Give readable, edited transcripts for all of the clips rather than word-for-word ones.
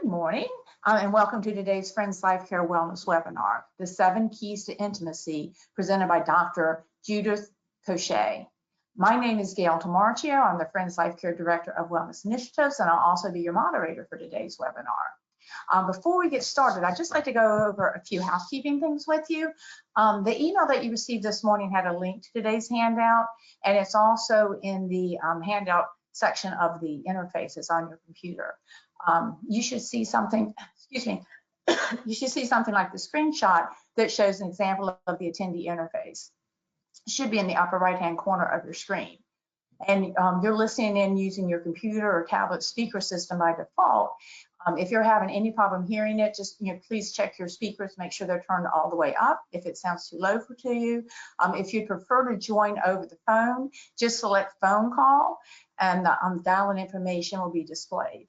Good morning, and welcome to today's Friends Life Care Wellness webinar, The 7 Keys to Intimacy, presented by Dr. Judith Coche. My name is Gail Tamarchio. I'm the Friends Life Care Director of Wellness Initiatives, and I'll also be your moderator for today's webinar. Before we get started, I'd just like to go over a few housekeeping things with you. The email that you received this morning had a link to today's handout, and it's also in the handout section of the interfaces on your computer. You should see something, excuse me, you should see something like the screenshot that shows an example of the attendee interface. It should be in the upper right-hand corner of your screen. And you're listening in using your computer or tablet speaker system by default. If you're having any problem hearing it, just please check your speakers, make sure they're turned all the way up if it sounds too low to you. If you'd prefer to join over the phone, just select phone call and the dial-in information will be displayed.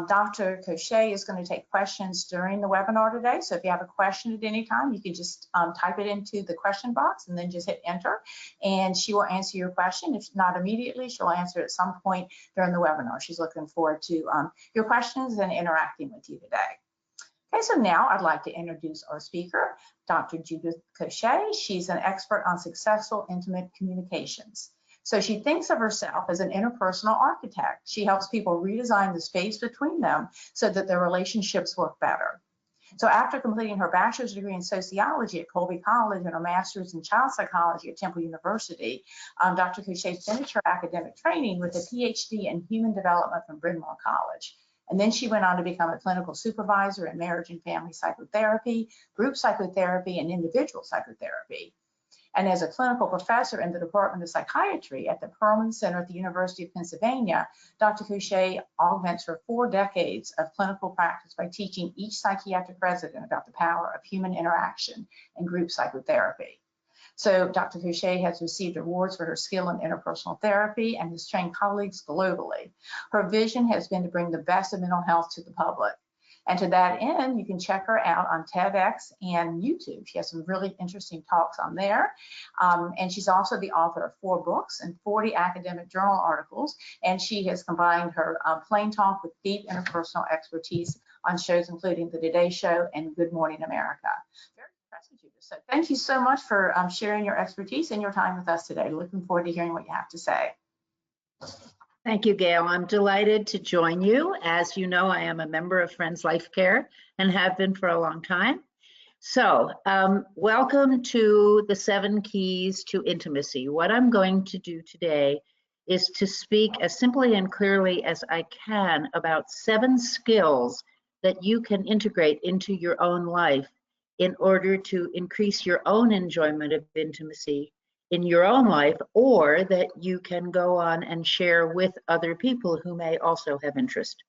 Dr. Coche is going to take questions during the webinar today. So if you have a question at any time, you can just type it into the question box and then just hit enter, and she will answer your question. If not immediately, she'll answer at some point during the webinar. She's looking forward to your questions and interacting with you today. Okay, so now I'd like to introduce our speaker, Dr. Judith Coche. She's an expert on successful intimate communications. So she thinks of herself as an interpersonal architect. She helps people redesign the space between them so that their relationships work better. So after completing her bachelor's degree in sociology at Colby College and her master's in child psychology at Temple University, Dr. Coche finished her academic training with a PhD in human development from Bryn Mawr College. And then she went on to become a clinical supervisor in marriage and family psychotherapy, group psychotherapy, and individual psychotherapy. And as a clinical professor in the Department of Psychiatry at the Perelman Center at the University of Pennsylvania, Dr. Coche augments her 4 decades of clinical practice by teaching each psychiatric resident about the power of human interaction and group psychotherapy. So Dr. Coche has received awards for her skill in interpersonal therapy and has trained colleagues globally. Her vision has been to bring the best of mental health to the public. And to that end, you can check her out on TEDx and YouTube. She has some really interesting talks on there. And she's also the author of 4 books and 40 academic journal articles. And she has combined her plain talk with deep interpersonal expertise on shows including The Today Show and Good Morning America. Very impressive, Judith. So thank you so much for sharing your expertise and your time with us today. Looking forward to hearing what you have to say. Thank you, Gail. I'm delighted to join you. As you know, I am a member of Friends Life Care and have been for a long time. So welcome to the 7 keys to intimacy. What I'm going to do today is to speak as simply and clearly as I can about 7 skills that you can integrate into your own life in order to increase your own enjoyment of intimacy in your own life, or that you can go on and share with other people who may also have interest.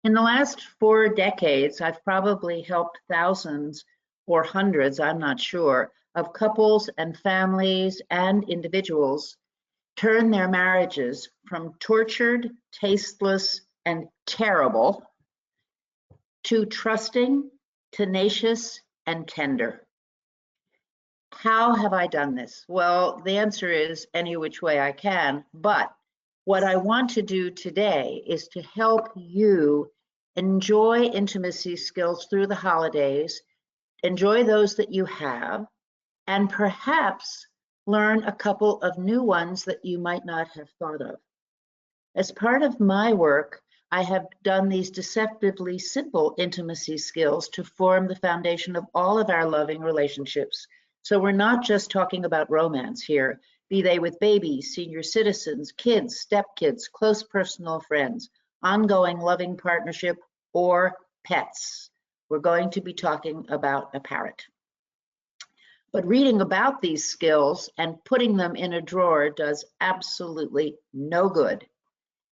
In the last 4 decades, I've probably helped thousands or hundreds, I'm not sure, of couples and families and individuals turn their marriages from tortured, tasteless, and terrible to trusting, tenacious, and tender. How have I done this? Well, the answer is any which way I can, but what I want to do today is to help you enjoy intimacy skills through the holidays, enjoy those that you have, and perhaps learn a couple of new ones that you might not have thought of. As part of my work, I have done these deceptively simple intimacy skills to form the foundation of all of our loving relationships. So we're not just talking about romance here, be they with babies, senior citizens, kids, stepkids, close personal friends, ongoing loving partnership, or pets. We're going to be talking about a parrot. But reading about these skills and putting them in a drawer does absolutely no good.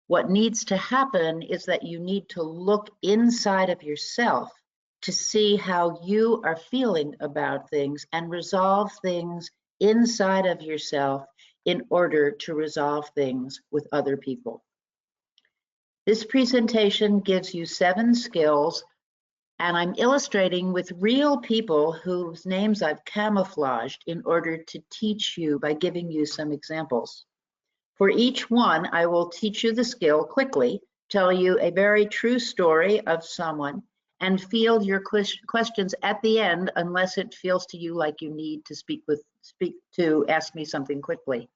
What needs to happen is that you need to look inside of yourself to see how you are feeling about things and resolve things inside of yourself in order to resolve things with other people. This presentation gives you 7 skills, and I'm illustrating with real people whose names I've camouflaged in order to teach you by giving you some examples. For each one, I will teach you the skill quickly tell you a very true story of someone, and field your questions at the end unless it feels to you like you need to ask me something quickly.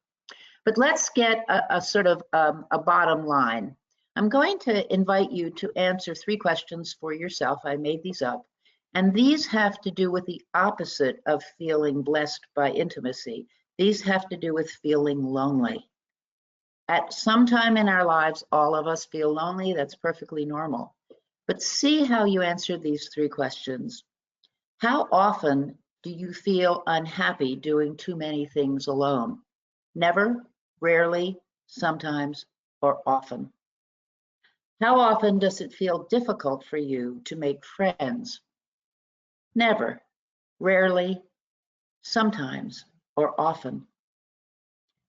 But let's get a sort of a bottom line. I'm going to invite you to answer 3 questions for yourself. I made these up. And these have to do with the opposite of feeling blessed by intimacy. These have to do with feeling lonely. At some time in our lives, all of us feel lonely. That's perfectly normal. But see how you answer these 3 questions. How often do you feel unhappy doing too many things alone? Never, rarely, sometimes, or often. How often does it feel difficult for you to make friends? Never, rarely, sometimes, or often.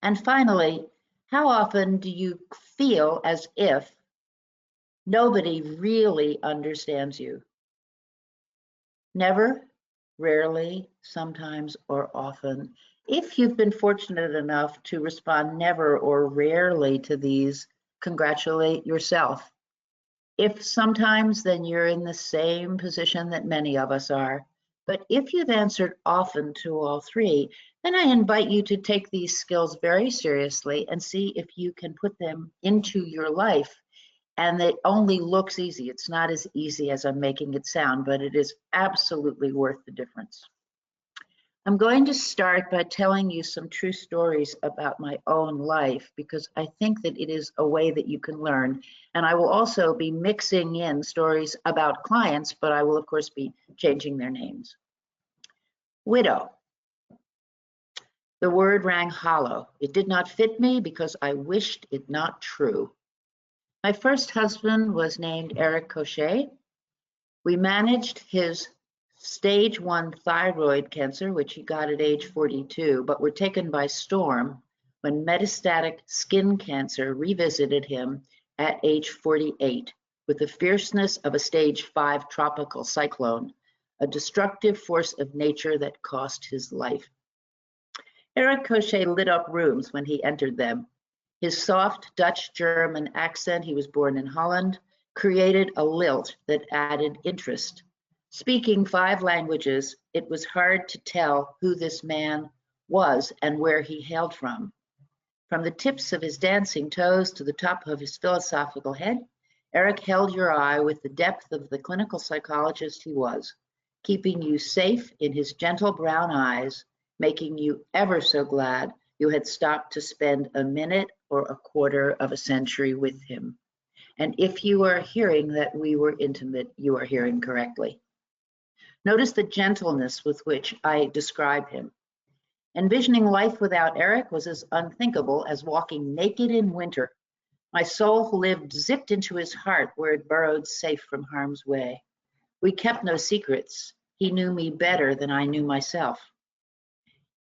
And finally, how often do you feel as if nobody really understands you? Never, rarely, sometimes, or often. If you've been fortunate enough to respond never or rarely to these, congratulate yourself. If sometimes, then you're in the same position that many of us are. But if you've answered often to all 3, then I invite you to take these skills very seriously and see if you can put them into your life. And it only looks easy. It's not as easy as I'm making it sound, but it is absolutely worth the difference. I'm going to start by telling you some true stories about my own life because I think that it is a way that you can learn. And I will also be mixing in stories about clients, but I will of course be changing their names. Widow. The word rang hollow. It did not fit me because I wished it not true. My first husband was named Eric Coche. We managed his stage 1 thyroid cancer, which he got at age 42, but were taken by storm when metastatic skin cancer revisited him at age 48 with the fierceness of a stage 5 tropical cyclone, a destructive force of nature that cost his life. Eric Coche lit up rooms when he entered them. His soft Dutch-German accent, he was born in Holland, created a lilt that added interest. Speaking 5 languages, it was hard to tell who this man was and where he hailed from. From the tips of his dancing toes to the top of his philosophical head, Eric held your eye with the depth of the clinical psychologist he was, keeping you safe in his gentle brown eyes, making you ever so glad you had stopped to spend a minute or a quarter of a century with him. And if you are hearing that we were intimate, you are hearing correctly. Notice the gentleness with which I describe him. Envisioning life without Eric was as unthinkable as walking naked in winter. My soul lived zipped into his heart where it burrowed safe from harm's way. We kept no secrets. He knew me better than I knew myself.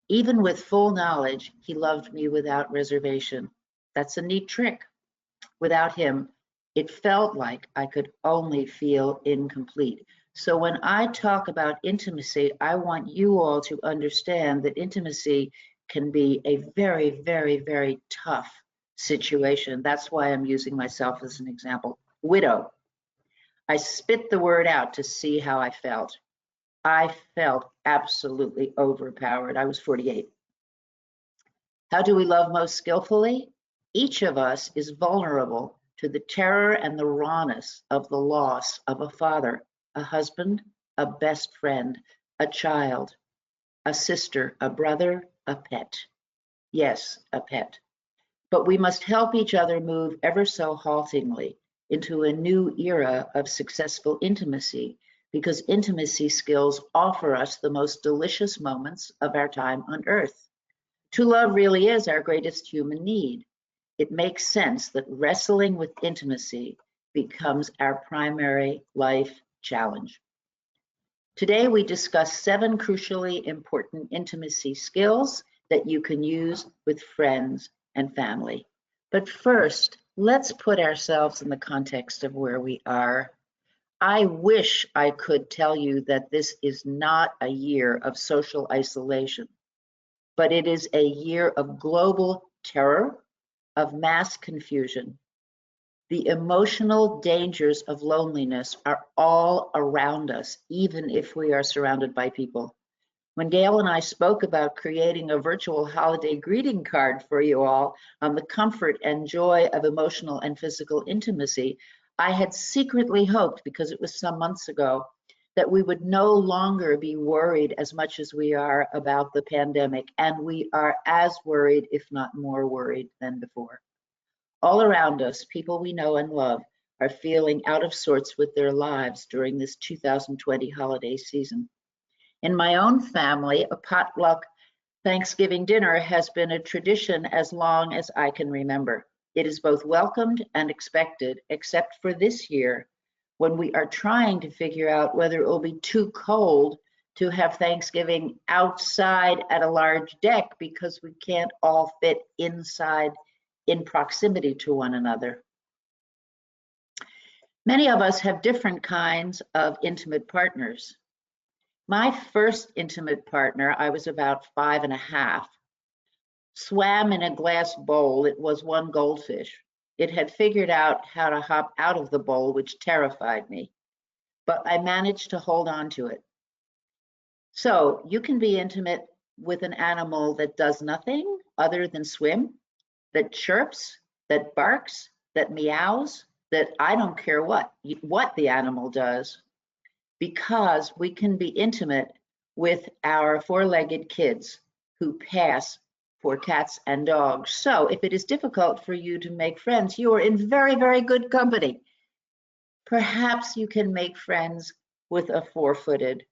Even with full knowledge, he loved me without reservation. That's a neat trick. Without him, it felt like I could only feel incomplete. So when I talk about intimacy, I want you all to understand that intimacy can be a very, very, very tough situation. That's why I'm using myself as an example. Widow. I spit the word out to see how I felt. I felt absolutely overpowered. I was 48. How do we love most skillfully? Each of us is vulnerable to the terror and the rawness of the loss of a father, a husband, a best friend, a child, a sister, a brother, a pet. Yes, a pet. But we must help each other move ever so haltingly into a new era of successful intimacy, because intimacy skills offer us the most delicious moments of our time on earth. To love really is our greatest human need. It makes sense that wrestling with intimacy becomes our primary life challenge. Today, we discuss 7 crucially important intimacy skills that you can use with friends and family. But first, let's put ourselves in the context of where we are. I wish I could tell you that this is not a year of social isolation, but it is a year of global terror, of mass confusion. The emotional dangers of loneliness are all around us, even if we are surrounded by people. When Gail and I spoke about creating a virtual holiday greeting card for you all on the comfort and joy of emotional and physical intimacy, I had secretly hoped, because it was some months ago, that we would no longer be worried as much as we are about the pandemic, and we are as worried, if not more worried, than before. All around us, people we know and love are feeling out of sorts with their lives during this 2020 holiday season. In my own family, a potluck Thanksgiving dinner has been a tradition as long as I can remember. It is both welcomed and expected, except for this year, when we are trying to figure out whether it will be too cold to have Thanksgiving outside at a large deck because we can't all fit inside in proximity to one another. Many of us have different kinds of intimate partners. My first intimate partner, I was about 5.5, swam in a glass bowl. It was one goldfish. It had figured out how to hop out of the bowl, which terrified me, but I managed to hold on to it. So you can be intimate with an animal that does nothing other than swim, that chirps, that barks, that meows, that I don't care what the animal does, because we can be intimate with our four-legged kids who pass for cats and dogs. So if it is difficult for you to make friends, you are in very, very good company. Perhaps you can make friends with a four-footed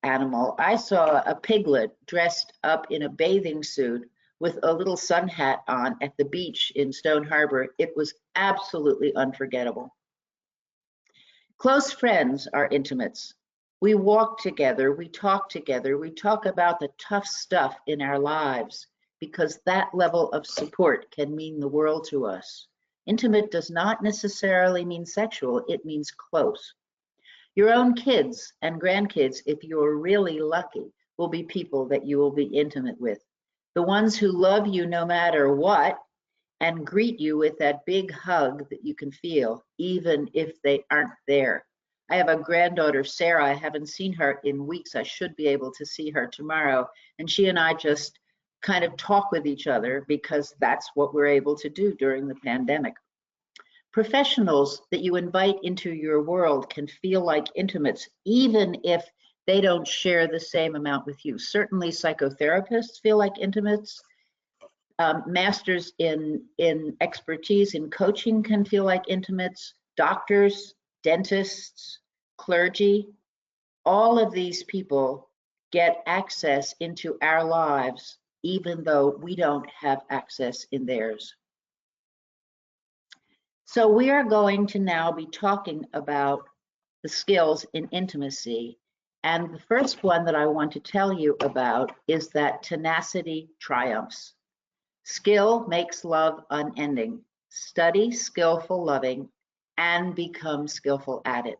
animal. I saw a piglet dressed up in a bathing suit with a little sun hat on at the beach in Stone Harbor. It was absolutely unforgettable. Close friends are intimates. We walk together, we talk together, we talk about the tough stuff in our lives, because that level of support can mean the world to us. Intimate does not necessarily mean sexual, it means close. Your own kids and grandkids, if you're really lucky, will be people that you will be intimate with. The ones who love you no matter what and greet you with that big hug that you can feel, even if they aren't there. I have a granddaughter, Sarah. I haven't seen her in weeks. I should be able to see her tomorrow. And she and I just kind of talk with each other because that's what we're able to do during the pandemic. Professionals that you invite into your world can feel like intimates, even if they don't share the same amount with you. Certainly psychotherapists feel like intimates. Masters in expertise in coaching can feel like intimates. Doctors, dentists, clergy, all of these people get access into our lives, even though we don't have access in theirs. So we are going to now be talking about the skills in intimacy. And the first one that I want to tell you about is that tenacity triumphs. Skill makes love unending. Study skillful loving and become skillful at it.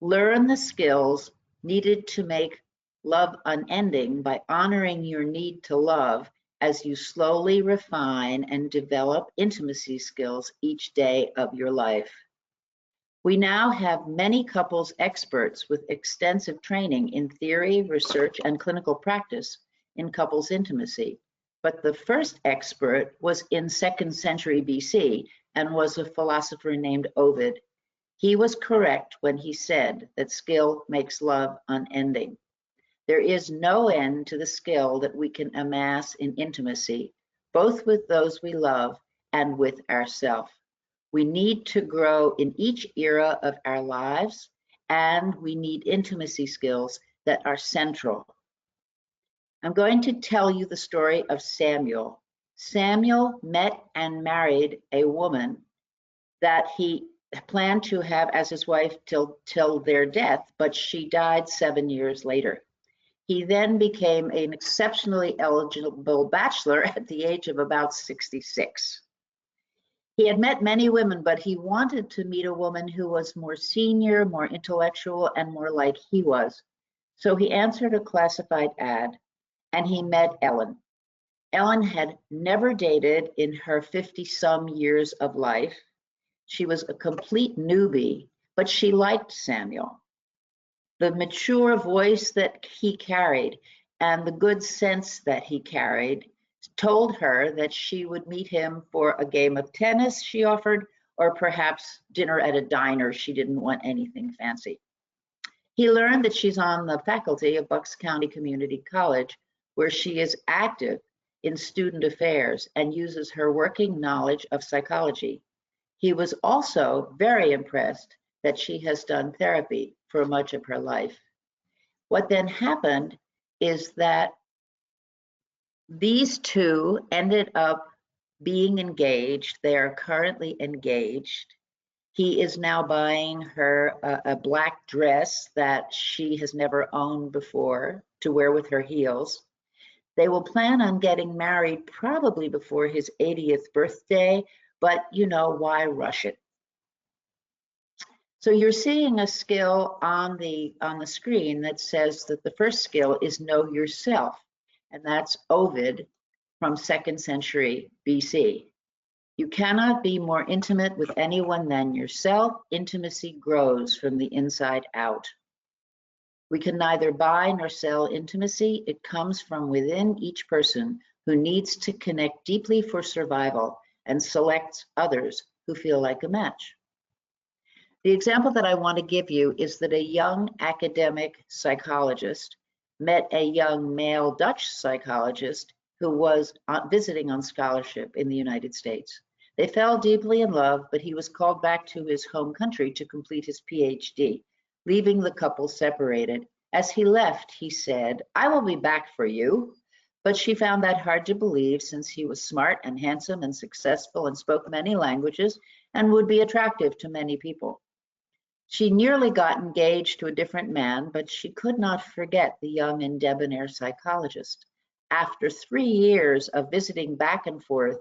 Learn the skills needed to make love unending by honoring your need to love as you slowly refine and develop intimacy skills each day of your life. We now have many couples experts with extensive training in theory, research, and clinical practice in couples intimacy. But the first expert was in 2nd century BC and was a philosopher named Ovid. He was correct when he said that skill makes love unending. There is no end to the skill that we can amass in intimacy, both with those we love and with ourselves. We need to grow in each era of our lives, and we need intimacy skills that are central. I'm going to tell you the story of Samuel. Samuel met and married a woman that he planned to have as his wife till their death, but she died 7 years later. He then became an exceptionally eligible bachelor at the age of about 66. He had met many women, but he wanted to meet a woman who was more senior, more intellectual, and more like he was. So he answered a classified ad, and he met Ellen. Ellen had never dated in her 50-some years of life. She was a complete newbie, but she liked Samuel. The mature voice that he carried and the good sense that he carried told her that she would meet him for a game of tennis, she offered, or perhaps dinner at a diner. She didn't want anything fancy. He learned that she's on the faculty of Bucks County Community College, where she is active in student affairs and uses her working knowledge of psychology. He was also very impressed that she has done therapy for much of her life. What then happened is that these two ended up being engaged. They are currently engaged. He is now buying her a black dress that she has never owned before to wear with her heels. They will plan on getting married probably before his 80th birthday, but you know, why rush it? So you're seeing a skill on the screen that says that the first skill is know yourself, and that's Ovid from 2nd century BC. You cannot be more intimate with anyone than yourself. Intimacy grows from the inside out. We can neither buy nor sell intimacy. It comes from within each person who needs to connect deeply for survival and selects others who feel like a match. The example that I want to give you is that a young academic psychologist met a young male Dutch psychologist who was visiting on scholarship in the United States. They fell deeply in love, but he was called back to his home country to complete his PhD, leaving the couple separated. As he left, he said, "I will be back for you." But she found that hard to believe, since he was smart and handsome and successful and spoke many languages and would be attractive to many people. She nearly got engaged to a different man, but she could not forget the young and debonair psychologist. After 3 years of visiting back and forth,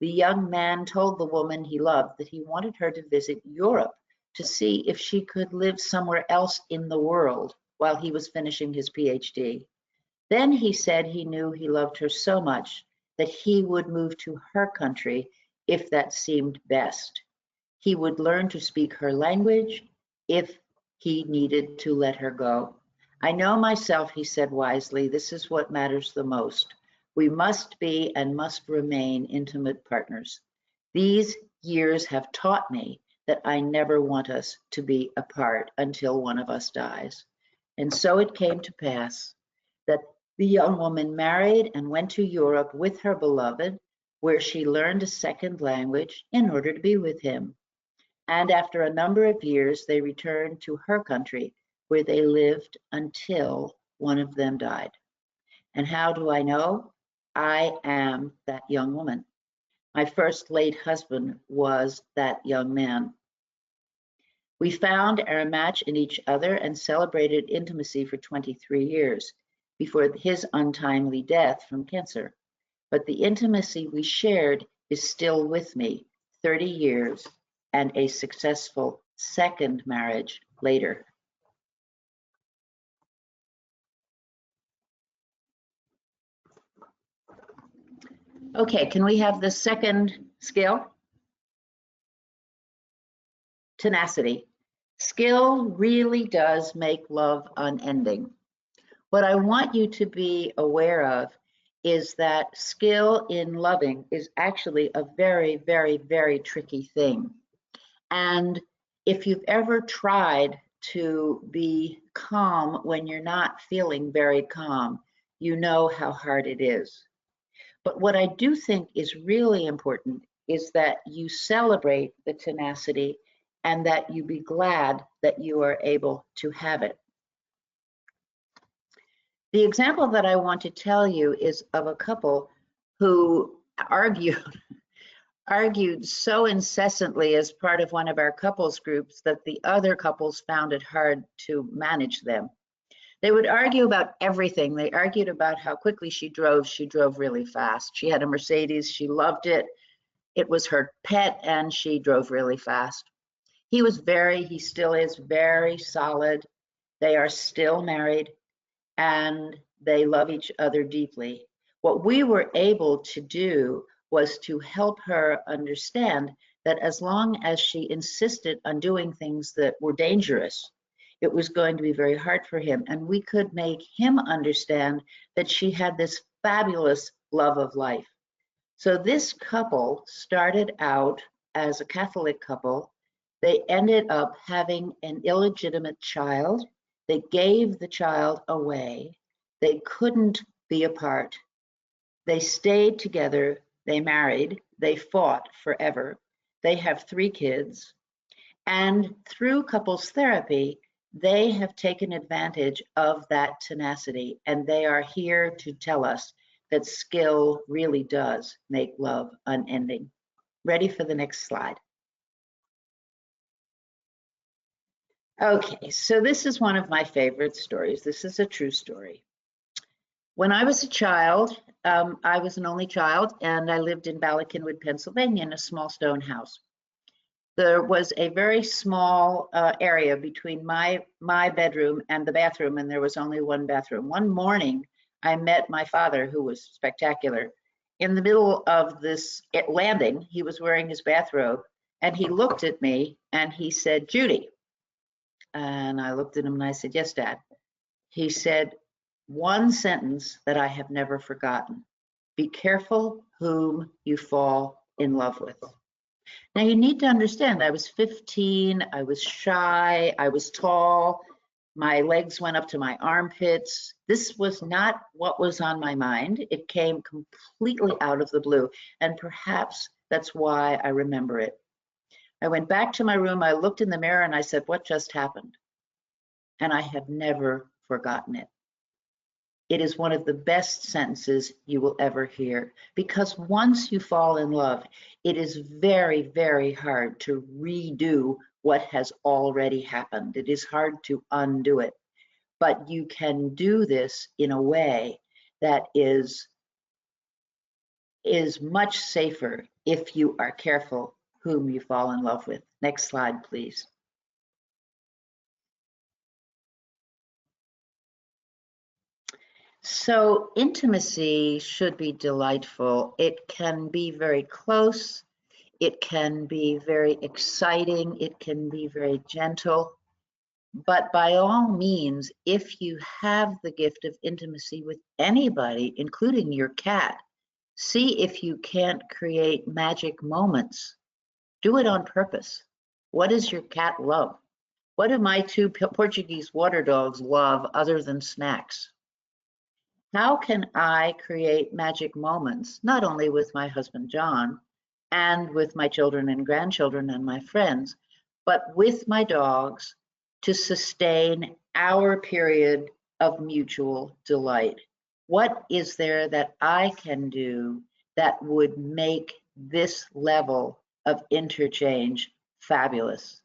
the young man told the woman he loved that he wanted her to visit Europe to see if she could live somewhere else in the world while he was finishing his PhD. Then he said he knew he loved her so much that he would move to her country if that seemed best. He would learn to speak her language if he needed to let her go. "I know myself," he said wisely, "this is what matters the most. We must be and must remain intimate partners. These years have taught me that I never want us to be apart until one of us dies." And so it came to pass that the young woman married and went to Europe with her beloved, where she learned a second language in order to be with him. And after a number of years, they returned to her country, where they lived until one of them died. And how do I know? I am that young woman. My first late husband was that young man. We found our match in each other and celebrated intimacy for 23 years before his untimely death from cancer. But the intimacy we shared is still with me 30 years and a successful second marriage later. Okay, can we have the second skill? Tenacity. Skill really does make love unending. What I want you to be aware of is that skill in loving is actually a very, very, very tricky thing. And if you've ever tried to be calm when you're not feeling very calm, you know how hard it is. But what I do think is really important is that you celebrate the tenacity and that you be glad that you are able to have it. The example that I want to tell you is of a couple who argued so incessantly as part of one of our couples groups that the other couples found it hard to manage them. They would argue about everything. They argued about how quickly she drove. She drove really fast. She had a Mercedes. She loved it. It was her pet, and she drove really fast. He still is very solid. They are still married, and they love each other deeply. What we were able to do was to help her understand that as long as she insisted on doing things that were dangerous, it was going to be very hard for him. And we could make him understand that she had this fabulous love of life. So this couple started out as a Catholic couple. They ended up having an illegitimate child. They gave the child away. They couldn't be apart. They stayed together. They married. They fought forever. They have 3 kids. And through couples therapy, they have taken advantage of that tenacity. And they are here to tell us that skill really does make love unending. Ready for the next slide. Okay, so this is one of my favorite stories. This is a true story. When I was a child, I was an only child, and I lived in Ballackinwood, Pennsylvania, in a small stone house. There was a very small area between my bedroom and the bathroom, and there was only one bathroom. One morning, I met my father, who was spectacular. In the middle of this landing, he was wearing his bathrobe, and he looked at me, and he said, "Judy." And I looked at him, and I said, "Yes, Dad." He said, "One sentence that I have never forgotten. Be careful whom you fall in love with." Now, you need to understand, I was 15, I was shy, I was tall, my legs went up to my armpits. This was not what was on my mind. It came completely out of the blue, and perhaps that's why I remember it. I went back to my room, I looked in the mirror, and I said, "What just happened?" And I have never forgotten it. It is one of the best sentences you will ever hear, because once you fall in love, it is very, very hard to redo what has already happened. It is hard to undo it, but you can do this in a way that is much safer if you are careful whom you fall in love with. Next slide, please. So intimacy should be delightful. It can be very close. It can be very exciting. It can be very gentle. But by all means, if you have the gift of intimacy with anybody, including your cat, see if you can't create magic moments. Do it on purpose. What does your cat love? What do my 2 Portuguese water dogs love other than snacks? How can I create magic moments, not only with my husband, John, and with my children and grandchildren and my friends, but with my dogs to sustain our period of mutual delight? What is there that I can do that would make this level of interchange fabulous?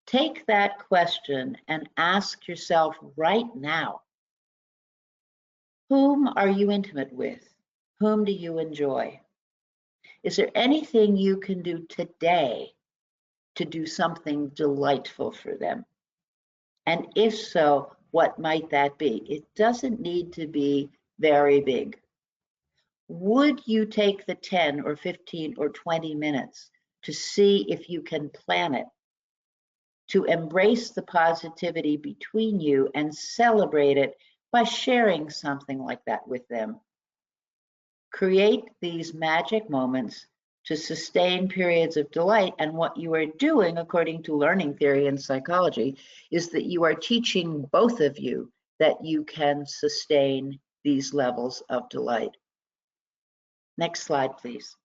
Take that question and ask yourself right now, whom are you intimate with? Whom do you enjoy? Is there anything you can do today to do something delightful for them? And if so, what might that be? It doesn't need to be very big. Would you take the 10 or 15 or 20 minutes to see if you can plan it, to embrace the positivity between you and celebrate it by sharing something like that with them? Create these magic moments to sustain periods of delight. And what you are doing, according to learning theory and psychology, is that you are teaching both of you that you can sustain these levels of delight. Next slide, please.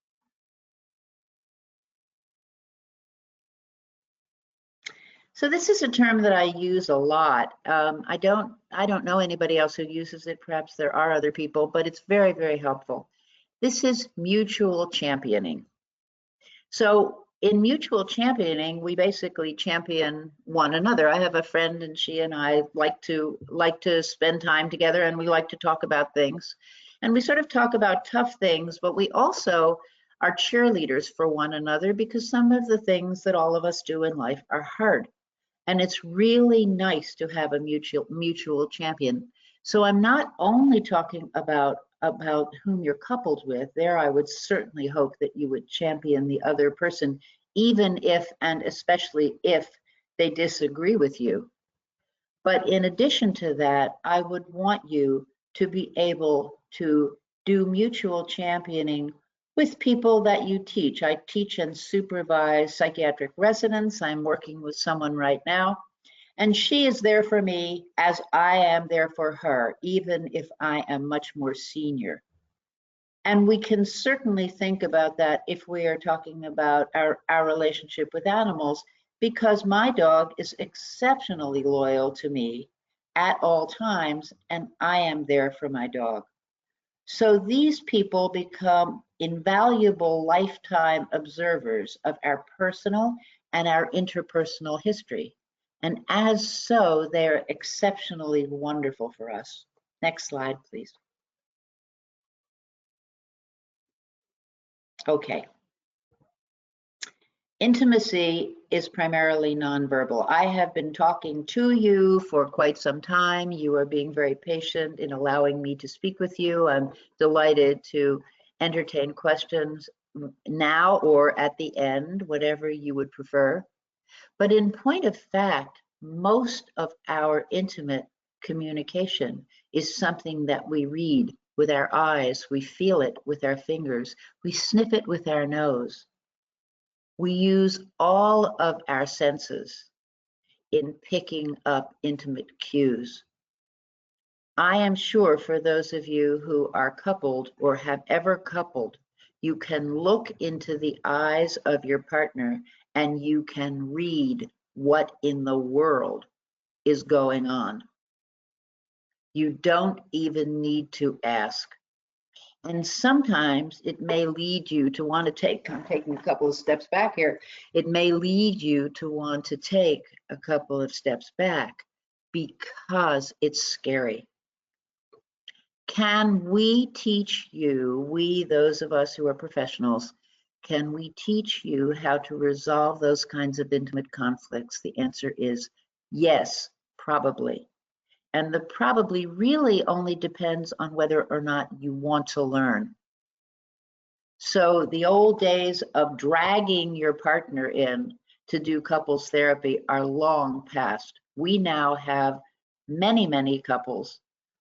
So this is a term that I use a lot. I don't know anybody else who uses it. Perhaps there are other people, but it's very, very helpful. This is mutual championing. So in mutual championing, we basically champion one another. I have a friend, and she and I like to spend time together, and we like to talk about things. And we sort of talk about tough things, but we also are cheerleaders for one another, because some of the things that all of us do in life are hard. And it's really nice to have a mutual champion. So I'm not only talking about whom you're coupled with. There, I would certainly hope that you would champion the other person even if and especially if they disagree with you. But in addition to that, I would want you to be able to do mutual championing with people that you teach. I teach and supervise psychiatric residents. I'm working with someone right now, and she is there for me as I am there for her, even if I am much more senior. And we can certainly think about that if we are talking about our relationship with animals, because my dog is exceptionally loyal to me at all times, and I am there for my dog. So these people become invaluable lifetime observers of our personal and our interpersonal history. And as so, they're exceptionally wonderful for us. Next slide, please. Okay. Intimacy is primarily nonverbal. I have been talking to you for quite some time. You are being very patient in allowing me to speak with you. I'm delighted to entertain questions now or at the end, whatever you would prefer. But in point of fact, most of our intimate communication is something that we read with our eyes, we feel it with our fingers, we sniff it with our nose. We use all of our senses in picking up intimate cues. I am sure for those of you who are coupled or have ever coupled, you can look into the eyes of your partner and you can read what in the world is going on. You don't even need to ask. And sometimes it may lead you to want to take, I'm taking a couple of steps back here, it may lead you to want to take a couple of steps back because it's scary. Can we teach you, we, those of us who are professionals, can we teach you how to resolve those kinds of intimate conflicts? The answer is yes, probably. And the probably really only depends on whether or not you want to learn. So the old days of dragging your partner in to do couples therapy are long past. We now have many, many couples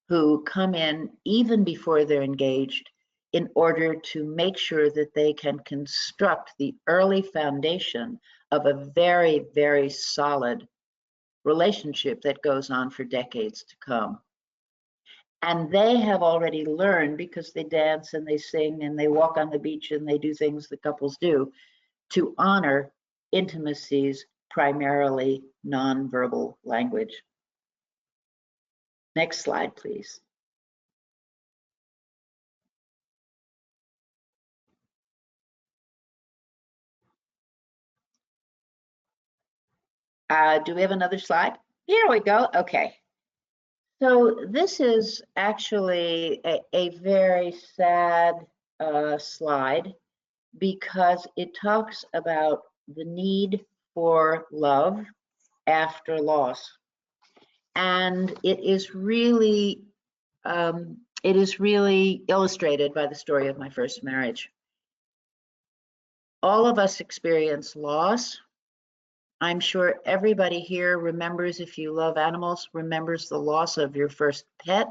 who come in even before they're engaged in order to make sure that they can construct the early foundation of a very, very solid relationship that goes on for decades to come. And they have already learned, because they dance and they sing and they walk on the beach and they do things that couples do, to honor intimacy's primarily nonverbal language. Next slide, please. Do we have another slide? Here we go. Okay. So this is actually a very sad slide, because it talks about the need for love after loss. And it is really illustrated by the story of my first marriage. All of us experience loss. I'm sure everybody here remembers, if you love animals, remembers the loss of your first pet.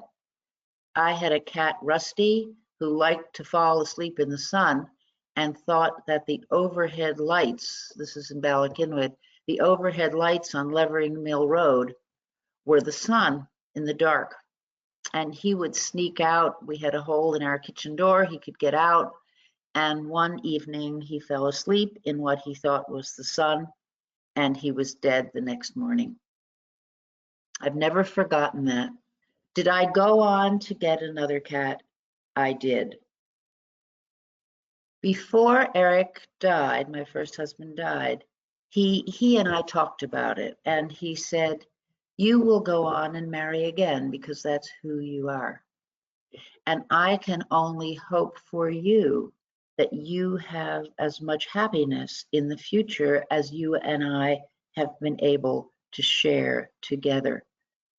I had a cat, Rusty, who liked to fall asleep in the sun and thought that the overhead lights, this is in Ballackinwood, the overhead lights on Levering Mill Road were the sun in the dark. And he would sneak out. We had a hole in our kitchen door. He could get out. And one evening he fell asleep in what he thought was the sun, and he was dead the next morning. I've never forgotten that. Did I go on to get another cat? I did. Before Eric died, my first husband died, he and I talked about it, and he said, you will go on and marry again because that's who you are. And I can only hope for you that you have as much happiness in the future as you and I have been able to share together,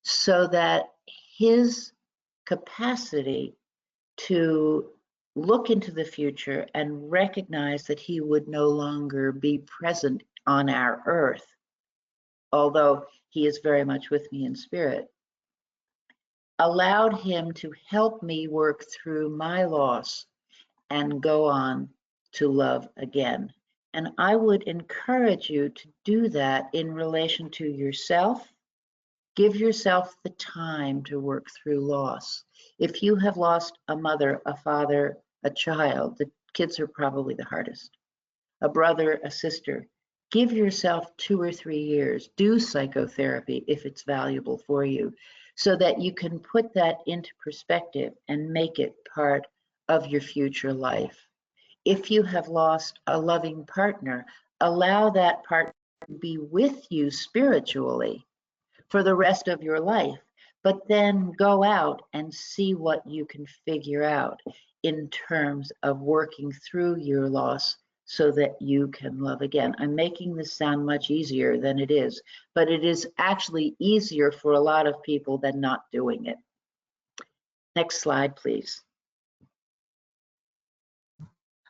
so that his capacity to look into the future and recognize that he would no longer be present on our earth, although he is very much with me in spirit, allowed him to help me work through my loss and go on to love again. And I would encourage you to do that in relation to yourself. Give yourself the time to work through loss. If you have lost a mother, a father, a child, the kids are probably the hardest. A brother, a sister. Give yourself 2 or 3 years. Do psychotherapy if it's valuable for you, so that you can put that into perspective and make it part of your future life. If you have lost a loving partner, allow that partner to be with you spiritually for the rest of your life, but then go out and see what you can figure out in terms of working through your loss so that you can love again. I'm making this sound much easier than it is, but it is actually easier for a lot of people than not doing it. Next slide, please.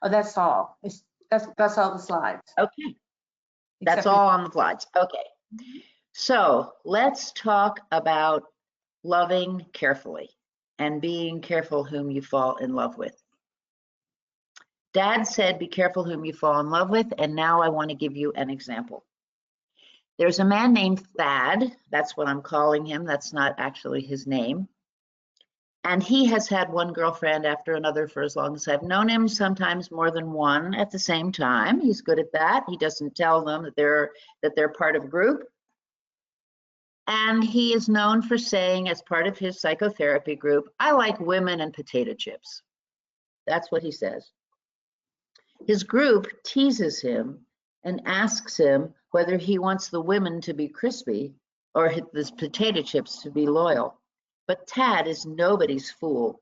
Oh, that's all. That's all the slides. Okay, that's Except all on the slides. Okay, so let's talk about loving carefully and being careful whom you fall in love with. Dad said, be careful whom you fall in love with, and now I want to give you an example. There's a man named Thad, that's what I'm calling him, that's not actually his name. And he has had one girlfriend after another for as long as I've known him, sometimes more than one at the same time. He's good at that. He doesn't tell them that they're part of a group. And he is known for saying, as part of his psychotherapy group, I like women and potato chips. That's what he says. His group teases him and asks him whether he wants the women to be crispy or the potato chips to be loyal. But Tad is nobody's fool.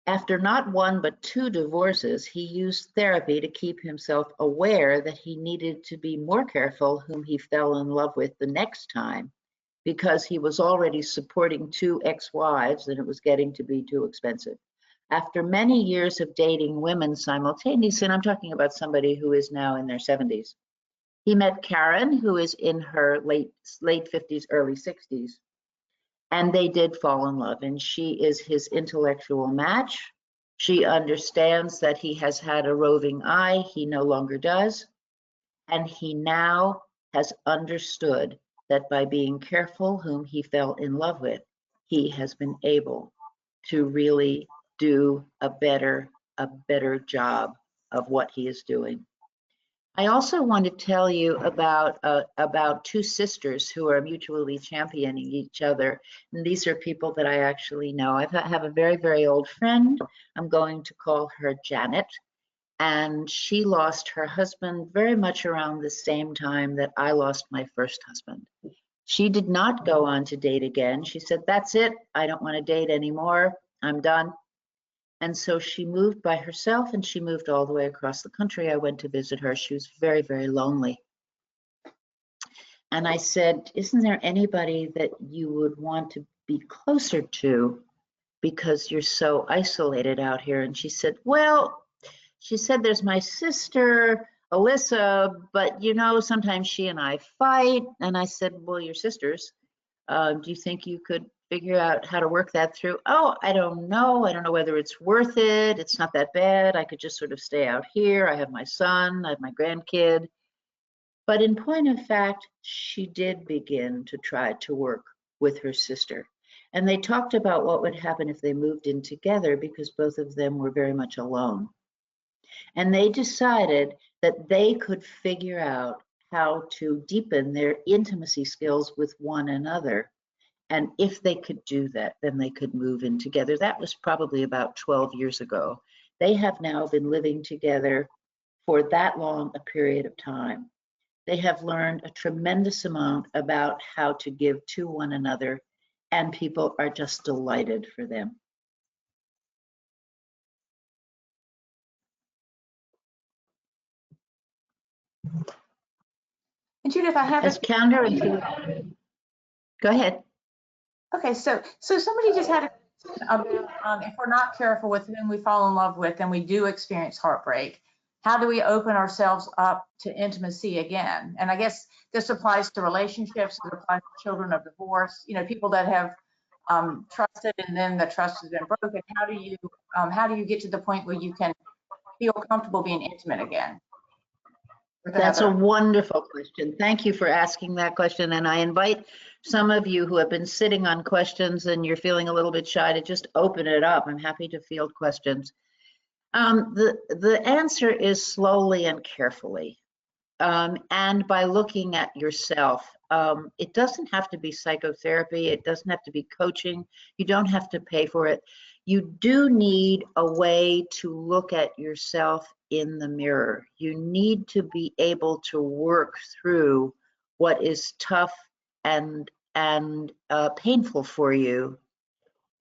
After not one but 2 divorces, he used therapy to keep himself aware that he needed to be more careful whom he fell in love with the next time, because he was already supporting 2 ex-wives and it was getting to be too expensive. After many years of dating women simultaneously, and I'm talking about somebody who is now in their 70s, he met Karen, who is in her late 50s, early 60s, and they did fall in love, and she is his intellectual match. She understands that he has had a roving eye, he no longer does, and he now has understood that by being careful whom he fell in love with, he has been able to really do a better job of what he is doing. I also want to tell you about 2 sisters who are mutually championing each other. And these are people that I actually know. I have a very, very old friend. I'm going to call her Janet. And she lost her husband very much around the same time that I lost my first husband. She did not go on to date again. She said, that's it. I don't want to date anymore. I'm done. And so she moved by herself, and she moved all the way across the country. I went to visit her. She was very, very lonely. And I said, isn't there anybody that you would want to be closer to because you're so isolated out here? And she said, well, there's my sister, Alyssa, but you know, sometimes she and I fight. And I said, well, your sisters, do you think you could figure out how to work that through? Oh, I don't know. I don't know whether it's worth it. It's not that bad. I could just sort of stay out here. I have my son, I have my grandkid. But in point of fact, she did begin to try to work with her sister. And they talked about what would happen if they moved in together, because both of them were very much alone. And they decided that they could figure out how to deepen their intimacy skills with one another. And if they could do that, then they could move in together. That was probably about 12 years ago. They have now been living together for that long a period of time. They have learned a tremendous amount about how to give to one another, and people are just delighted for them. And Judith, I have As counterintuitive. Go ahead. Okay, so somebody just had a If we're not careful with whom we fall in love with and we do experience heartbreak, how do we open ourselves up to intimacy again? And I guess this applies to relationships, it applies to children of divorce, people that have trusted and then the trust has been broken. How do you get to the point where you can feel comfortable being intimate again? That's a wonderful question. Thank you for asking that question. And I invite some of you who have been sitting on questions and you're feeling a little bit shy to just open it up. I'm happy to field questions. The answer is slowly and carefully, and by looking at yourself. It doesn't have to be psychotherapy. It doesn't have to be coaching. You don't have to pay for it. You do need a way to look at yourself in the mirror. You need to be able to work through what is tough and painful for you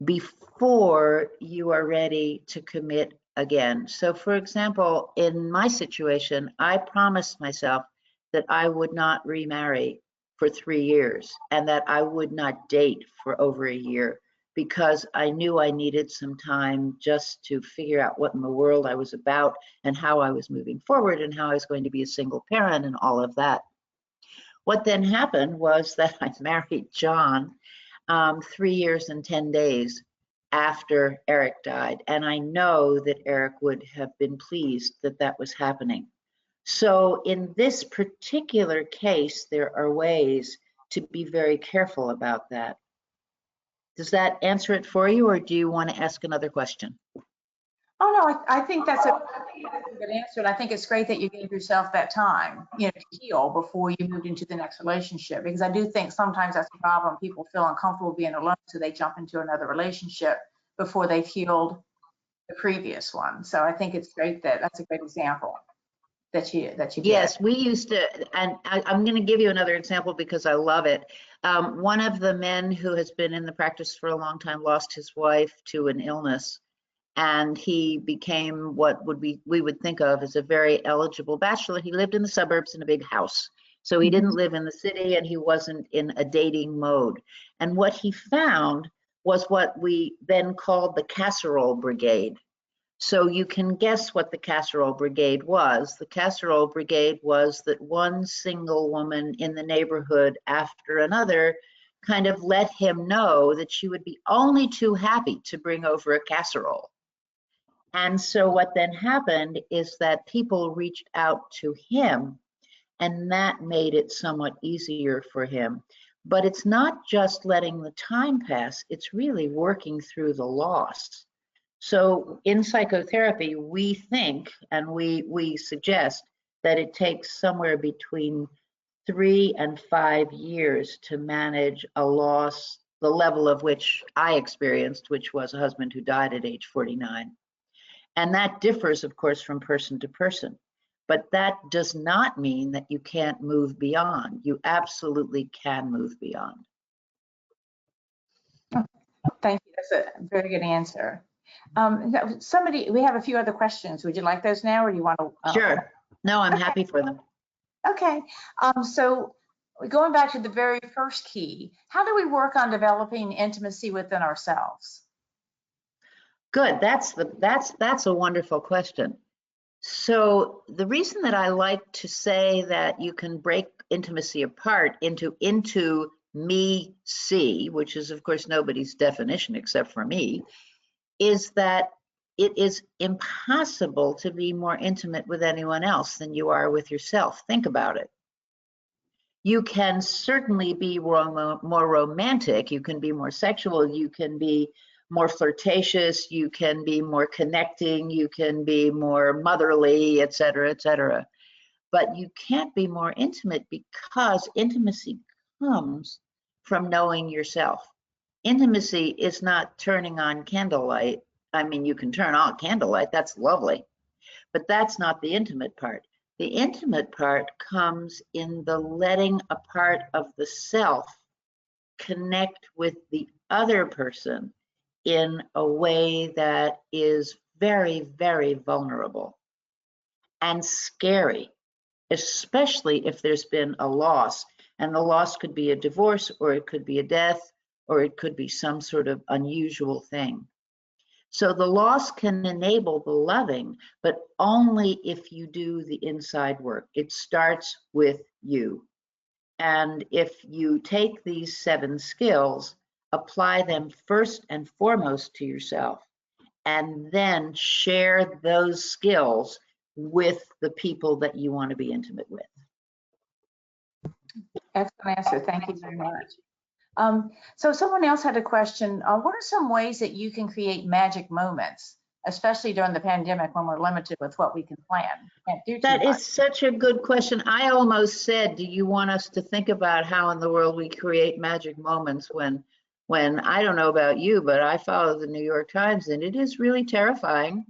before you are ready to commit again. So for example, in my situation, I promised myself that I would not remarry for 3 years and that I would not date for over a year, because I knew I needed some time just to figure out what in the world I was about and how I was moving forward and how I was going to be a single parent and all of that. What then happened was that I married John 3 years and 10 days after Eric died. And I know that Eric would have been pleased that that was happening. So in this particular case, there are ways to be very careful about that. Does that answer it for you, or do you want to ask another question? Oh, no, I think that's a good answer. And I think it's great that you gave yourself that time, to heal before you moved into the next relationship, because I do think sometimes that's a problem. People feel uncomfortable being alone, so they jump into another relationship before they've healed the previous one. So I think it's great that's a great example that you Yes, we used to, and I'm going to give you another example because I love it. One of the men who has been in the practice for a long time lost his wife to an illness, and he became what we would think of as a very eligible bachelor. He lived in the suburbs in a big house, so he didn't live in the city and he wasn't in a dating mode. And what he found was what we then called the casserole brigade. So you can guess what the casserole brigade was. The casserole brigade was that one single woman in the neighborhood after another kind of let him know that she would be only too happy to bring over a casserole. And so what then happened is that people reached out to him, and that made it somewhat easier for him. But it's not just letting the time pass, it's really working through the loss. So in psychotherapy, we think, and we suggest, that it takes somewhere between 3 and 5 years to manage a loss, the level of which I experienced, which was a husband who died at age 49. And that differs, of course, from person to person. But that does not mean that you can't move beyond. You absolutely can move beyond. Thank you. That's a very good answer. We have a few other questions. Would you like those now, or do you want to? Sure. No, I'm happy for them. Okay. So going back to the very first key, how do we work on developing intimacy within ourselves? Good. That's a wonderful question. So the reason that I like to say that you can break intimacy apart into me, see, which is of course nobody's definition except for me, is that it is impossible to be more intimate with anyone else than you are with yourself. Think about it. You can certainly be more romantic, you can be more sexual, you can be more flirtatious, you can be more connecting, you can be more motherly, et cetera, but you can't be more intimate, because intimacy comes from knowing yourself. Intimacy is not turning on candlelight. I mean, you can turn on candlelight, that's lovely, but that's not the intimate part. The intimate part comes in the letting a part of the self connect with the other person in a way that is very, very vulnerable and scary, especially if there's been a loss. And the loss could be a divorce, or it could be a death, or it could be some sort of unusual thing. So the loss can enable the loving, but only if you do the inside work. It starts with you. And if you take these 7 skills, apply them first and foremost to yourself, and then share those skills with the people that you want to be intimate with. Excellent answer. Thank you very much. So someone else had a question. What are some ways that you can create magic moments, especially during the pandemic when we're limited with what we can plan? Can't do too That much. is such a good question. I almost said, do you want us to think about how in the world we create magic moments when I don't know about you, but I follow the New York Times and it is really terrifying.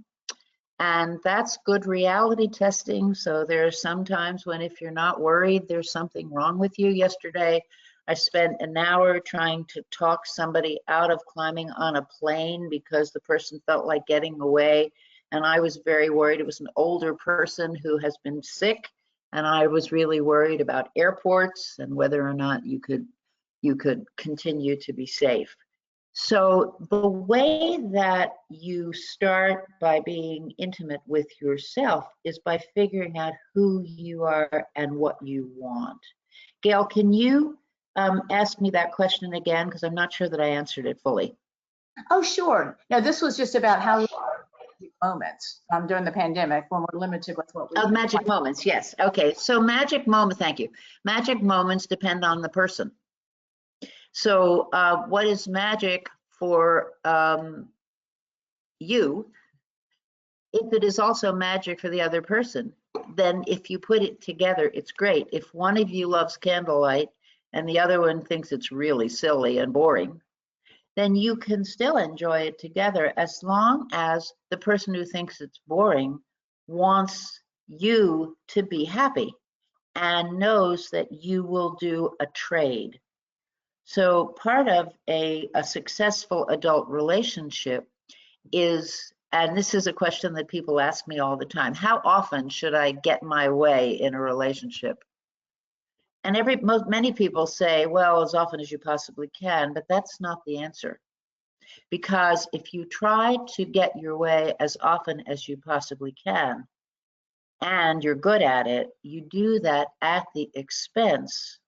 And that's good reality testing. So there are some times when if you're not worried, there's something wrong with you. Yesterday, I spent an hour trying to talk somebody out of climbing on a plane because the person felt like getting away. And I was very worried. It was an older person who has been sick. And I was really worried about airports and whether or not you could continue to be safe. So the way that you start by being intimate with yourself is by figuring out who you are and what you want. Gail, can you ask me that question again? Because I'm not sure that I answered it fully. Oh, sure. No, this was just about how moments during the pandemic when we're limited with what we can magic plan. moments, yes. Okay, so magic moments, thank you. Magic moments depend on the person. So what is magic for you, if it is also magic for the other person, then if you put it together, it's great. If one of you loves candlelight and the other one thinks it's really silly and boring, then you can still enjoy it together as long as the person who thinks it's boring wants you to be happy and knows that you will do a trade. So part of a successful adult relationship is, and this is a question that people ask me all the time, how often should I get my way in a relationship? And many people say, well, as often as you possibly can, but that's not the answer. Because if you try to get your way as often as you possibly can, and you're good at it, you do that at the expense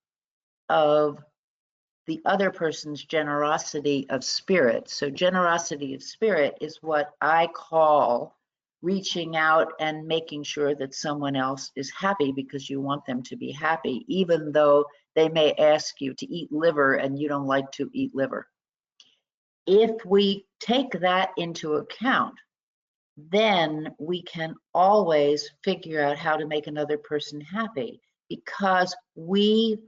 of the other person's generosity of spirit. So generosity of spirit is what I call reaching out and making sure that someone else is happy because you want them to be happy, even though they may ask you to eat liver and you don't like to eat liver. If we take that into account, then we can always figure out how to make another person happy because we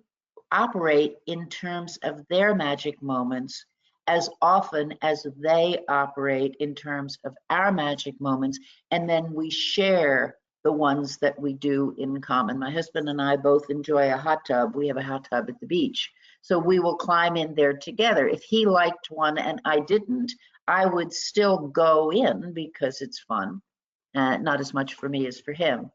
operate in terms of their magic moments as often as they operate in terms of our magic moments, and then we share the ones that we do in common. My husband and I both enjoy a hot tub. We have a hot tub at the beach, so we will climb in there together. If he liked one and I didn't, I would still go in because it's fun, not as much for me as for him.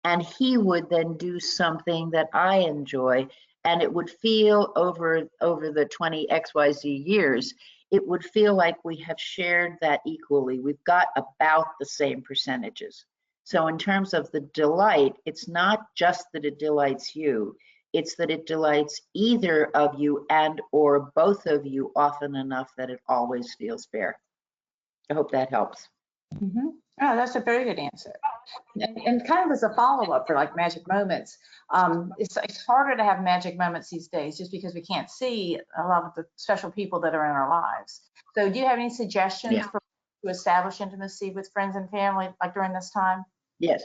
And he would then do something that I enjoy, and it would feel over the 20 XYZ years, it would feel like we have shared that equally. We've got about the same percentages. So in terms of the delight, it's not just that it delights you, it's that it delights either of you and or both of you often enough that it always feels fair. I hope that helps. Mm-hmm. Oh, that's a very good answer. And kind of as a follow-up for like magic moments, it's harder to have magic moments these days just because we can't see a lot of the special people that are in our lives. So do you have any suggestions to establish intimacy with friends and family like during this time? Yes.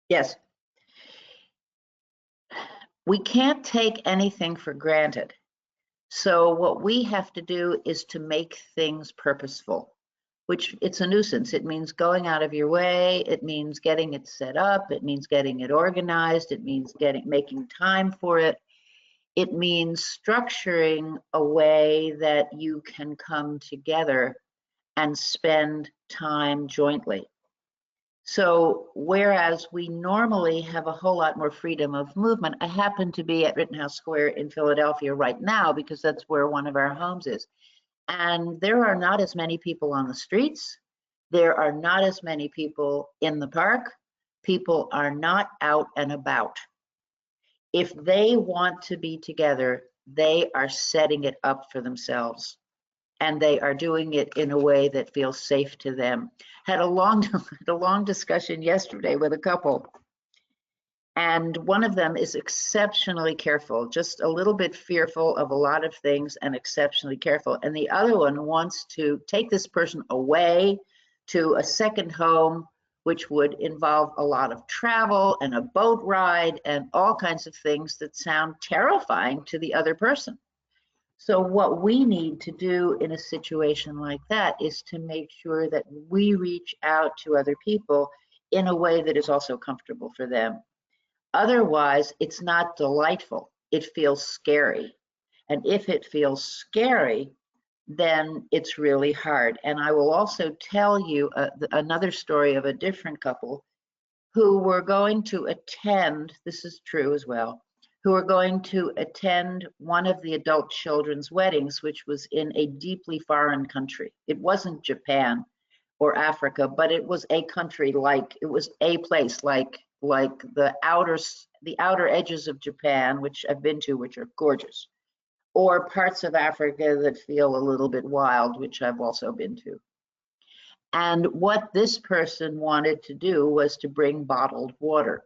Yes. We can't take anything for granted. So what we have to do is to make things purposeful, which it's a nuisance. It means going out of your way. It means getting it set up. It means getting it organized. It means making time for it. It means structuring a way that you can come together and spend time jointly. So whereas we normally have a whole lot more freedom of movement, I happen to be at Rittenhouse Square in Philadelphia right now because that's where one of our homes is. And there are not as many people on the streets. There are not as many people in the park. People are not out and about. If they want to be together, they are setting it up for themselves. And they are doing it in a way that feels safe to them. Had a long discussion yesterday with a couple, and one of them is exceptionally careful, just a little bit fearful of a lot of things and exceptionally careful. And the other one wants to take this person away to a second home, which would involve a lot of travel and a boat ride and all kinds of things that sound terrifying to the other person. So what we need to do in a situation like that is to make sure that we reach out to other people in a way that is also comfortable for them. Otherwise, it's not delightful. It feels scary. And if it feels scary, then it's really hard. And I will also tell you another story of a different couple who were going to attend, this is true as well, who are going to attend one of the adult children's weddings, which was in a deeply foreign country. It wasn't Japan or Africa, but it was a country it was a place like the outer edges of Japan, which I've been to, which are gorgeous, or parts of Africa that feel a little bit wild, which I've also been to. And what this person wanted to do was to bring bottled water.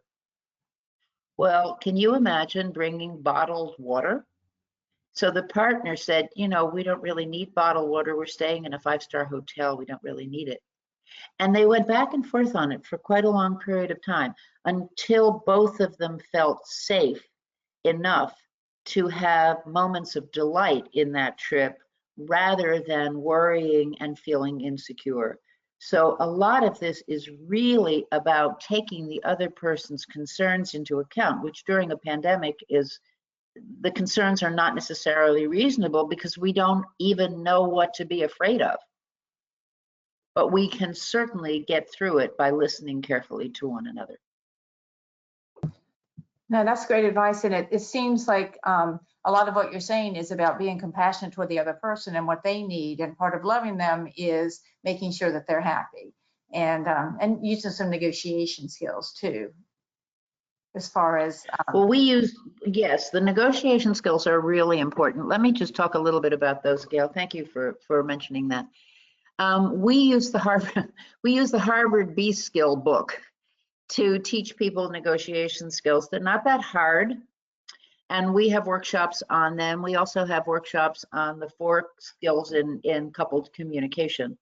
Well, can you imagine bringing bottled water? So the partner said, we don't really need bottled water. We're staying in a 5-star hotel. We don't really need it. And they went back and forth on it for quite a long period of time until both of them felt safe enough to have moments of delight in that trip rather than worrying and feeling insecure. So a lot of this is really about taking the other person's concerns into account, which during a pandemic the concerns are not necessarily reasonable because we don't even know what to be afraid of. But we can certainly get through it by listening carefully to one another. No, that's great advice. And it seems like a lot of what you're saying is about being compassionate toward the other person and what they need. And part of loving them is making sure that they're happy and using some negotiation skills too, as far as. Well, yes, the negotiation skills are really important. Let me just talk a little bit about those, Gail. Thank you for mentioning that. We use the Harvard B-Skill book to teach people negotiation skills. They're not that hard, and we have workshops on them. We also have workshops on the 4 skills in coupled communication.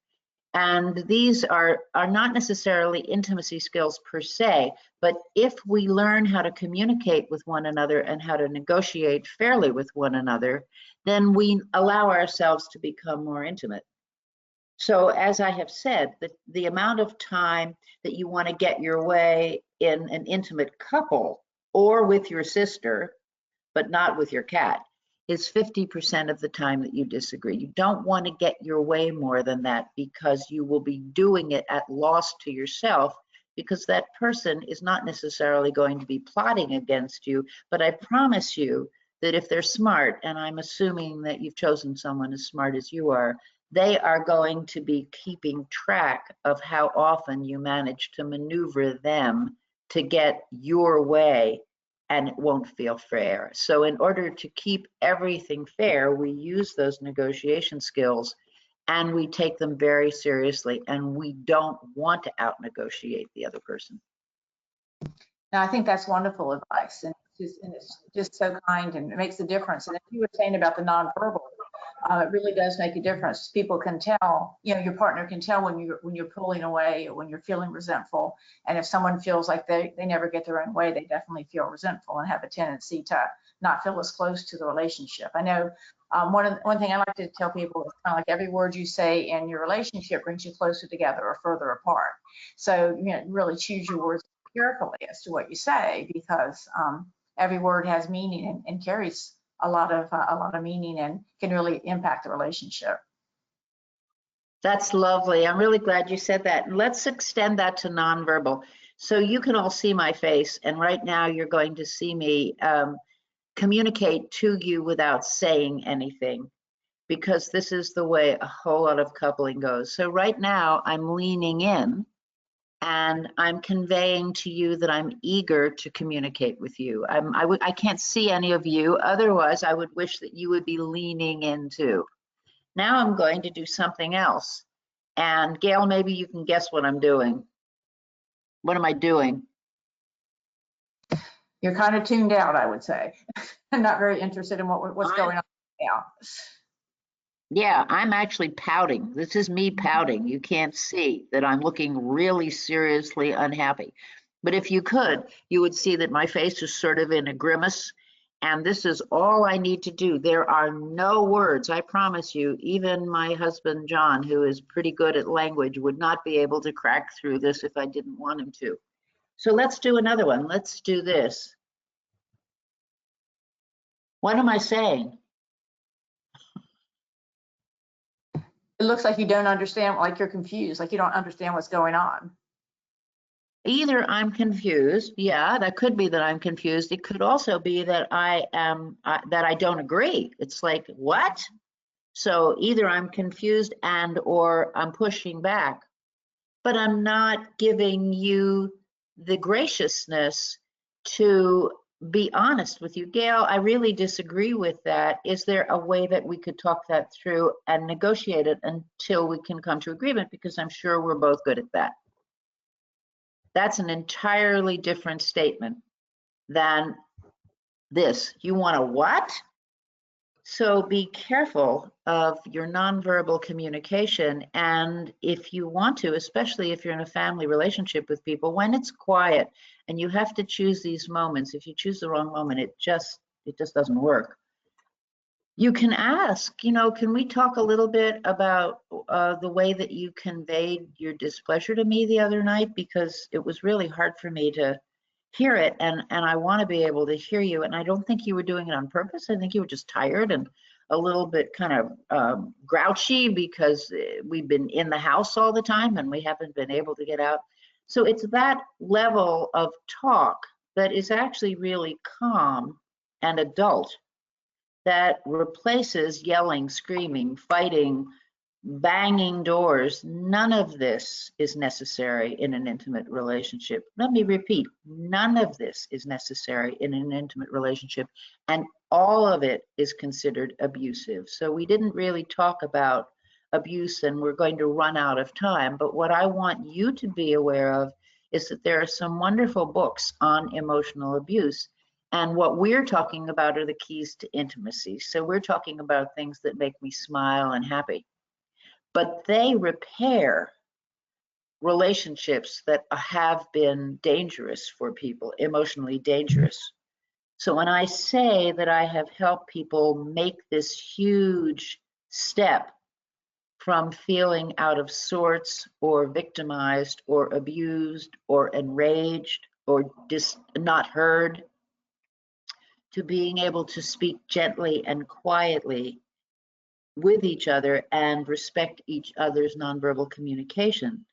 And these are not necessarily intimacy skills per se, but if we learn how to communicate with one another and how to negotiate fairly with one another, then we allow ourselves to become more intimate. So as I have said, the amount of time that you want to get your way in an intimate couple or with your sister, but not with your cat, is 50% of the time that you disagree. You don't want to get your way more than that because you will be doing it at loss to yourself because that person is not necessarily going to be plotting against you. But I promise you that if they're smart, and I'm assuming that you've chosen someone as smart as you are, they are going to be keeping track of how often you manage to maneuver them to get your way, and it won't feel fair. So in order to keep everything fair, we use those negotiation skills and we take them very seriously, and we don't want to out-negotiate the other person. Now, I think that's wonderful advice, and it's just so kind, and it makes a difference. And if you were saying about the nonverbal, it really does make a difference. People can tell, your partner can tell when you're pulling away or when you're feeling resentful. And if someone feels like they never get their own way, they definitely feel resentful and have a tendency to not feel as close to the relationship. I know one thing I like to tell people is kind of like every word you say in your relationship brings you closer together or further apart. So really choose your words carefully as to what you say, because every word has meaning and carries a lot of meaning and can really impact the relationship. That's lovely. I'm really glad you said that. Let's extend that to nonverbal. So you can all see my face, and right now you're going to see me communicate to you without saying anything, because this is the way a whole lot of coupling goes. So right now I'm leaning in and I'm conveying to you that I'm eager to communicate with you. I can't see any of you, otherwise I would wish that you would be leaning in too. Now I'm going to do something else. And Gail, maybe you can guess what I'm doing. What am I doing? You're kind of tuned out, I would say. I'm not very interested in what's going on now. Yeah, I'm actually pouting. This is me pouting. You can't see that I'm looking really seriously unhappy. But if you could, you would see that my face is sort of in a grimace. And this is all I need to do. There are no words, I promise you. Even my husband, John, who is pretty good at language, would not be able to crack through this if I didn't want him to. So let's do another one. Let's do this. What am I saying? It looks like you don't understand, like you're confused, like you don't understand what's going on. Either I'm confused. Yeah, that could be that I'm confused. It could also be that that I don't agree. It's like, what? So either I'm confused and or I'm pushing back, but I'm not giving you the graciousness to be honest with you. Gail, I really disagree with that. Is there a way that we could talk that through and negotiate it until we can come to agreement? Because I'm sure we're both good at that. That's an entirely different statement than this. You want a what? So be careful of your nonverbal communication. And if you want to, especially if you're in a family relationship with people, when it's quiet and you have to choose these moments, if you choose the wrong moment, it just doesn't work. You can ask, can we talk a little bit about the way that you conveyed your displeasure to me the other night? Because it was really hard for me to hear it, and I want to be able to hear you. And I don't think you were doing it on purpose. I think you were just tired and a little bit kind of grouchy because we've been in the house all the time and we haven't been able to get out. So it's that level of talk that is actually really calm and adult, that replaces yelling, screaming, fighting, banging doors. None of this is necessary in an intimate relationship. Let me repeat, none of this is necessary in an intimate relationship, and all of it is considered abusive. So we didn't really talk about abuse, and we're going to run out of time, but what I want you to be aware of is that there are some wonderful books on emotional abuse. And what we're talking about are the keys to intimacy. So we're talking about things that make me smile and happy. But they repair relationships that have been dangerous for people, emotionally dangerous. So when I say that I have helped people make this huge step from feeling out of sorts or victimized or abused or enraged or just not heard, to being able to speak gently and quietly with each other and respect each other's nonverbal communication.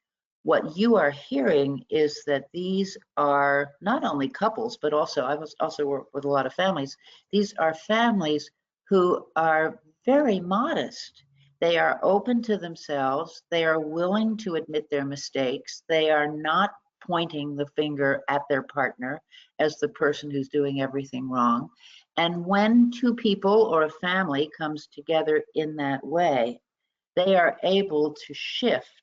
What you are hearing is that these are not only couples, but also, I also work with a lot of families. These are families who are very modest. They are open to themselves. They are willing to admit their mistakes. They are not pointing the finger at their partner as the person who's doing everything wrong. And when two people or a family comes together in that way, they are able to shift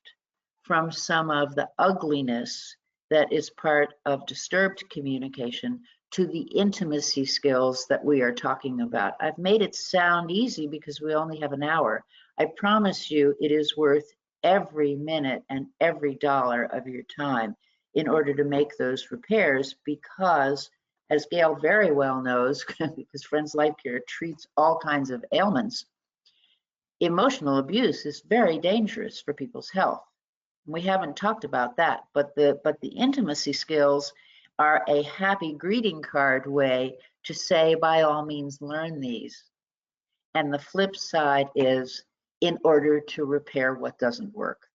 from some of the ugliness that is part of disturbed communication to the intimacy skills that we are talking about. I've made it sound easy because we only have an hour. I promise you it is worth every minute and every dollar of your time in order to make those repairs, because as Gail very well knows, because Friends Life Care treats all kinds of ailments, emotional abuse is very dangerous for people's health. We haven't talked about that, but the intimacy skills are a happy greeting card way to say, by all means, learn these. And the flip side is, in order to repair what doesn't work.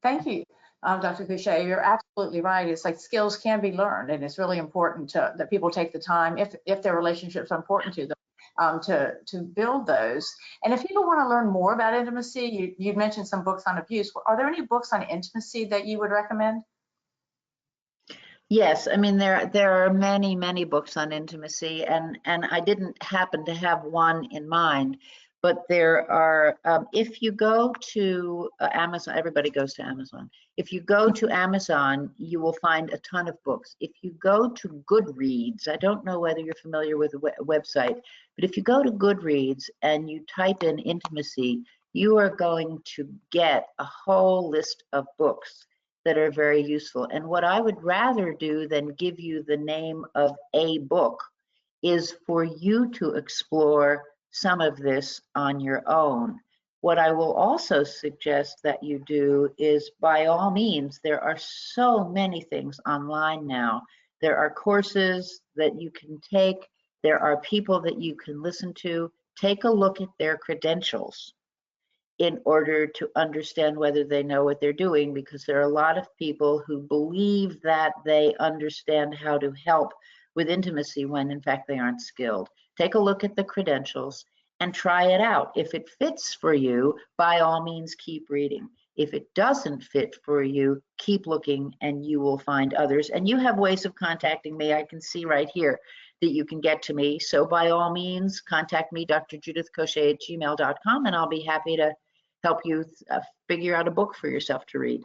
Thank you, Dr. Coche. You're absolutely right. It's like skills can be learned, and it's really important that people take the time, if their relationships are important to them, to build those. And if people want to learn more about intimacy, you mentioned some books on abuse. Are there any books on intimacy that you would recommend? Yes, I mean there are many books on intimacy, and I didn't happen to have one in mind, but there are. If you go to Amazon, everybody goes to Amazon. If you go to Amazon, you will find a ton of books. If you go to Goodreads, I don't know whether you're familiar with the website, but if you go to Goodreads and you type in intimacy, you are going to get a whole list of books that are very useful. And what I would rather do than give you the name of a book is for you to explore some of this on your own. What I will also suggest that you do is, by all means, there are so many things online now. There are courses that you can take. There are people that you can listen to. Take a look at their credentials in order to understand whether they know what they're doing, because there are a lot of people who believe that they understand how to help with intimacy when in fact they aren't skilled. Take a look at the credentials and try it out. If it fits for you, by all means keep reading. If it doesn't fit for you, keep looking and you will find others. And you have ways of contacting me. I can see right here that you can get to me. So by all means, contact me, drjudithcoche@gmail.com, and I'll be happy to help you figure out a book for yourself to read.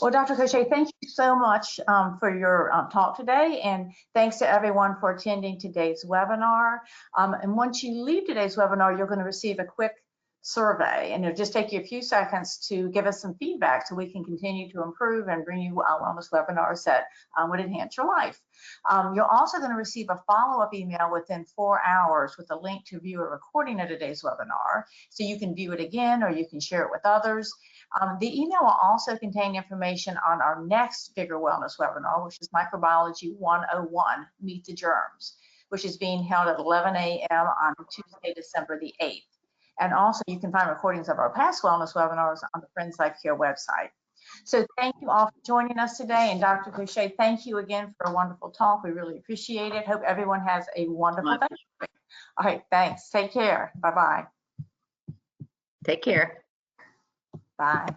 Well, Dr. Coche, thank you so much for your talk today, and thanks to everyone for attending today's webinar. And once you leave today's webinar, you're going to receive a quick survey, and it'll just take you a few seconds to give us some feedback so we can continue to improve and bring you wellness webinars that would enhance your life. You're also going to receive a follow-up email within 4 hours with a link to view a recording of today's webinar, so you can view it again or you can share it with others. The email will also contain information on our next Bigger Wellness webinar, which is Microbiology 101, Meet the Germs, which is being held at 11 a.m. on Tuesday, December the 8th. And also you can find recordings of our past wellness webinars on the Friends Life Care website. So thank you all for joining us today. And Dr. Coche, thank you again for a wonderful talk. We really appreciate it. Hope everyone has a wonderful day. All right, thanks. Take care. Bye-bye. Take care. Bye.